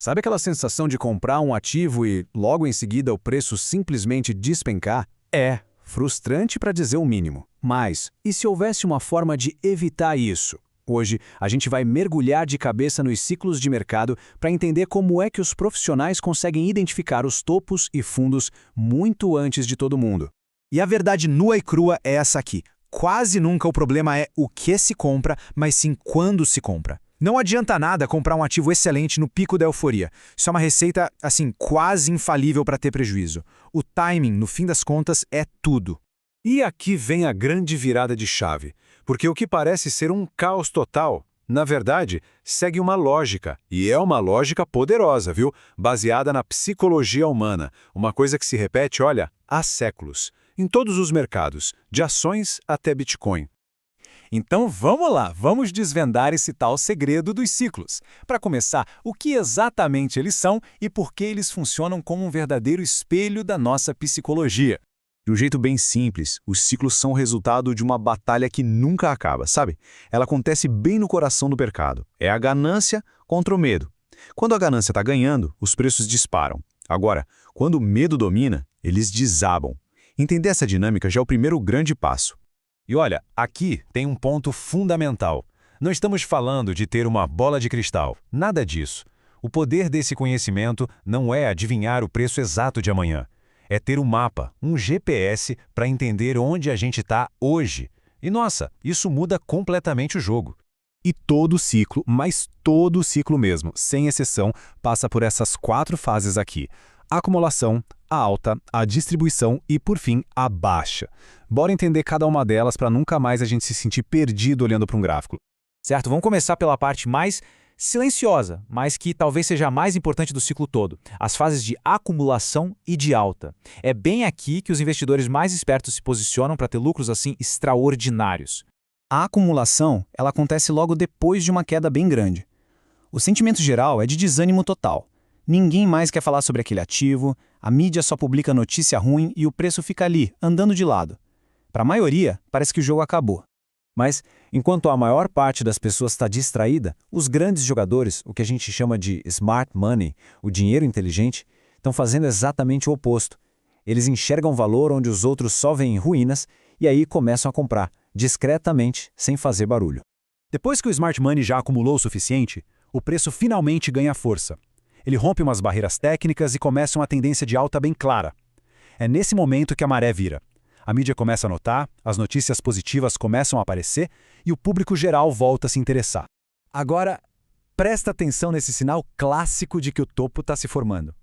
Sabe aquela sensação de comprar um ativo e, logo em seguida, o preço simplesmente despencar? É frustrante para dizer o mínimo. Mas, e se houvesse uma forma de evitar isso? Hoje, a gente vai mergulhar de cabeça nos ciclos de mercado para entender como é que os profissionais conseguem identificar os topos e fundos muito antes de todo mundo. E a verdade nua e crua é essa aqui. Quase nunca o problema é o que se compra, mas sim quando se compra. Não adianta nada comprar um ativo excelente no pico da euforia. Isso é uma receita, assim, quase infalível para ter prejuízo. O timing, no fim das contas, é tudo. E aqui vem a grande virada de chave, porque o que parece ser um caos total, na verdade, segue uma lógica, e é uma lógica poderosa, viu? Baseada na psicologia humana, uma coisa que se repete, olha, há séculos, em todos os mercados, de ações até Bitcoin. Então vamos lá, vamos desvendar esse tal segredo dos ciclos. Para começar, o que exatamente eles são e por que eles funcionam como um verdadeiro espelho da nossa psicologia. De um jeito bem simples, os ciclos são o resultado de uma batalha que nunca acaba, sabe? Ela acontece bem no coração do mercado. É a ganância contra o medo. Quando a ganância está ganhando, os preços disparam. Agora, quando o medo domina, eles desabam. Entender essa dinâmica já é o primeiro grande passo. E olha, aqui tem um ponto fundamental. Não estamos falando de ter uma bola de cristal, nada disso. O poder desse conhecimento não é adivinhar o preço exato de amanhã. É ter um mapa, um GPS para entender onde a gente está hoje. E nossa, isso muda completamente o jogo. E todo ciclo, mas todo ciclo mesmo, sem exceção, passa por essas 4 fases aqui. A acumulação, a alta, a distribuição e, por fim, a baixa. Bora entender cada uma delas para nunca mais a gente se sentir perdido olhando para um gráfico. Certo, vamos começar pela parte mais silenciosa, mas que talvez seja a mais importante do ciclo todo, as fases de acumulação e de alta. É bem aqui que os investidores mais espertos se posicionam para ter lucros assim extraordinários. A acumulação, ela acontece logo depois de uma queda bem grande. O sentimento geral é de desânimo total. Ninguém mais quer falar sobre aquele ativo, a mídia só publica notícia ruim e o preço fica ali, andando de lado. Para a maioria, parece que o jogo acabou. Mas, enquanto a maior parte das pessoas está distraída, os grandes jogadores, o que a gente chama de smart money, o dinheiro inteligente, estão fazendo exatamente o oposto. Eles enxergam valor onde os outros só veem ruínas e aí começam a comprar, discretamente, sem fazer barulho. Depois que o smart money já acumulou o suficiente, o preço finalmente ganha força. Ele rompe umas barreiras técnicas e começa uma tendência de alta bem clara. É nesse momento que a maré vira. A mídia começa a notar, as notícias positivas começam a aparecer e o público geral volta a se interessar. Agora, presta atenção nesse sinal clássico de que o topo está se formando.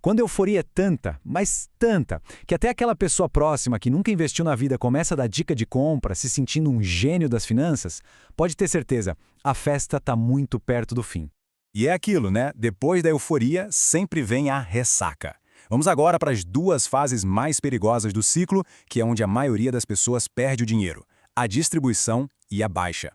Quando a euforia é tanta, mas tanta, que até aquela pessoa próxima que nunca investiu na vida começa a dar dica de compra, se sentindo um gênio das finanças, pode ter certeza, a festa está muito perto do fim. E é aquilo, né? Depois da euforia, sempre vem a ressaca. Vamos agora para as 2 fases mais perigosas do ciclo, que é onde a maioria das pessoas perde o dinheiro: a distribuição e a baixa.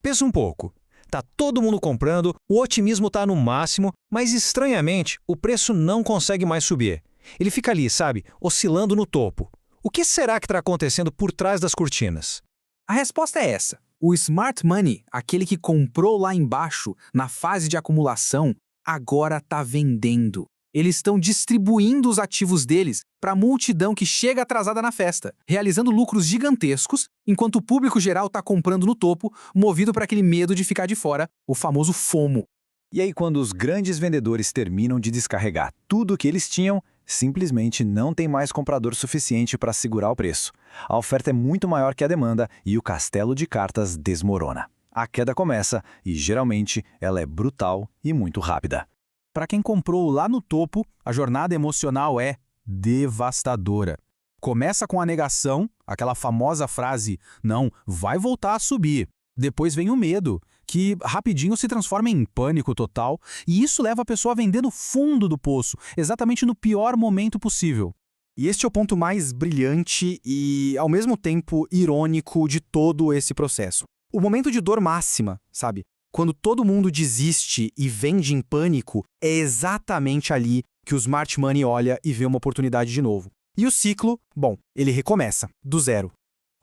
Pensa um pouco. Tá todo mundo comprando, o otimismo tá no máximo, mas estranhamente o preço não consegue mais subir. Ele fica ali, sabe, oscilando no topo. O que será que está acontecendo por trás das cortinas? A resposta é essa. O smart money, aquele que comprou lá embaixo, na fase de acumulação, agora está vendendo. Eles estão distribuindo os ativos deles para a multidão que chega atrasada na festa, realizando lucros gigantescos, enquanto o público geral está comprando no topo, movido para aquele medo de ficar de fora, o famoso FOMO. E aí, quando os grandes vendedores terminam de descarregar tudo o que eles tinham, simplesmente não tem mais comprador suficiente para segurar o preço. A oferta é muito maior que a demanda e o castelo de cartas desmorona. A queda começa e, geralmente, ela é brutal e muito rápida. Para quem comprou lá no topo, a jornada emocional é devastadora. Começa com a negação, aquela famosa frase, não, vai voltar a subir. Depois vem o medo, que rapidinho se transforma em pânico total, e isso leva a pessoa a vender no fundo do poço, exatamente no pior momento possível. E este é o ponto mais brilhante e, ao mesmo tempo, irônico de todo esse processo. O momento de dor máxima, sabe? Quando todo mundo desiste e vende em pânico, é exatamente ali que o smart money olha e vê uma oportunidade de novo. E o ciclo, bom, ele recomeça, do zero.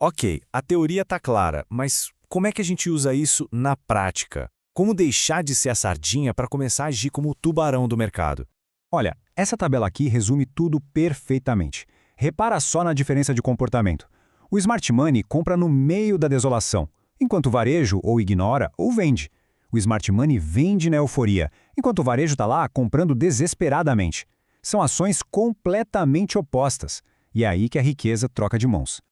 Ok, a teoria está clara, mas como é que a gente usa isso na prática? Como deixar de ser a sardinha para começar a agir como o tubarão do mercado? Olha, essa tabela aqui resume tudo perfeitamente. Repara só na diferença de comportamento. O Smart Money compra no meio da desolação, enquanto o varejo ou ignora ou vende. O Smart Money vende na euforia, enquanto o varejo está lá comprando desesperadamente. São ações completamente opostas. E é aí que a riqueza troca de mãos.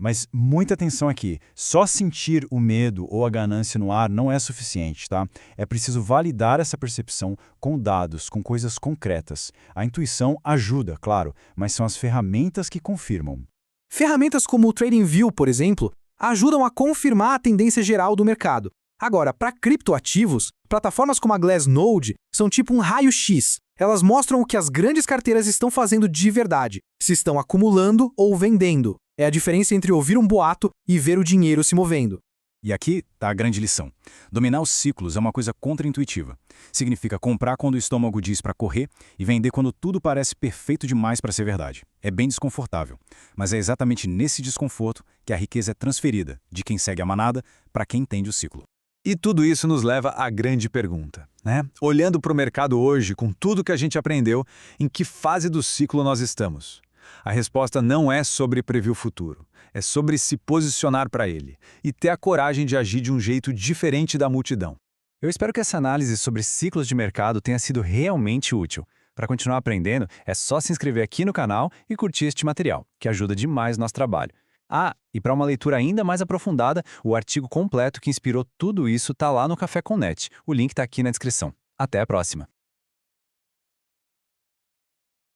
Mas muita atenção aqui. Só sentir o medo ou a ganância no ar não é suficiente, tá? É preciso validar essa percepção com dados, com coisas concretas. A intuição ajuda, claro, mas são as ferramentas que confirmam. Ferramentas como o TradingView, por exemplo, ajudam a confirmar a tendência geral do mercado. Agora, para criptoativos, plataformas como a Glassnode são tipo um raio-x. Elas mostram o que as grandes carteiras estão fazendo de verdade, se estão acumulando ou vendendo. É a diferença entre ouvir um boato e ver o dinheiro se movendo. E aqui está a grande lição. Dominar os ciclos é uma coisa contraintuitiva. Significa comprar quando o estômago diz para correr e vender quando tudo parece perfeito demais para ser verdade. É bem desconfortável, mas é exatamente nesse desconforto que a riqueza é transferida, de quem segue a manada para quem entende o ciclo. E tudo isso nos leva à grande pergunta, né? Olhando para o mercado hoje, com tudo que a gente aprendeu, em que fase do ciclo nós estamos? A resposta não é sobre prever o futuro, é sobre se posicionar para ele e ter a coragem de agir de um jeito diferente da multidão. Eu espero que essa análise sobre ciclos de mercado tenha sido realmente útil. Para continuar aprendendo, é só se inscrever aqui no canal e curtir este material, que ajuda demais nosso trabalho. Ah, e para uma leitura ainda mais aprofundada, o artigo completo que inspirou tudo isso está lá no Café com Net. O link está aqui na descrição. Até a próxima!